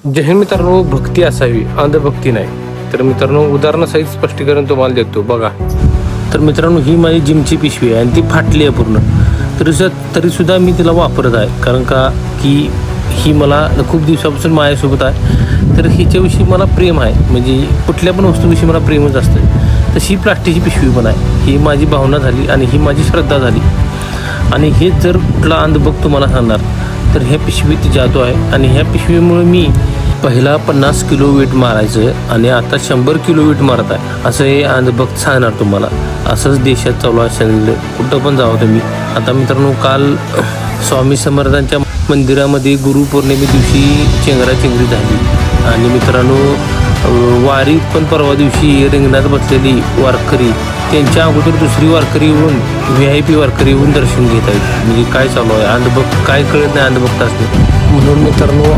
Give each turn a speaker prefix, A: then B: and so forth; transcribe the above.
A: जय हिंद मित्रांनो, भक्ती असावी, अंधभक्ती नाही. तर मित्रांनो, उदाहरणासहित स्पष्टीकरण तुम्हाला देतो बघा. तर मित्रांनो, ही माझी जिमची पिशवी आहे आणि ती फाटली आहे पूर्ण. तरीसुद्धा मी तिला वापरत आहे, कारण का की ही मला खूप दिवसापासून माझ्यासोबत आहे. तर हिच्याविषयी मला प्रेम आहे, म्हणजे कुठल्या पण वस्तूविषयी मला प्रेमच असतं. तशी प्लास्टिकची पिशवी पण आहे. ही माझी भावना झाली आणि ही माझी श्रद्धा झाली. आणि हेच जर कुठला अंधभक्त तुम्हाला सांगणार तर ह्या पिशवीत जादू आहे. आणि ह्या पिशवीमुळे मी पहिला 50 किलो वेट मारायचं आणि आता 100 किलो वेट मारत आहे, असं हे अंधभक्त सांगणार तुम्हाला. असंच देशात चालू असेल, कुठं पण जावं तुम्ही. आता मित्रांनो, काल स्वामी समर्थांच्या मंदिरामध्ये गुरुपौर्णिमे दिवशी चेंगराचेंगरी झाली. आणि मित्रांनो, वारीत पण परवा दिवशी रिंगणात बसलेली वारकरी, त्यांच्या अगोदर दुसरी वारकरी येऊन VIP वारकरी येऊन दर्शन घेत आहेत. म्हणजे काय चालू आहे, अंधभक्त काय कळत नाही अंधभक्त असते. म्हणून मित्रांनो,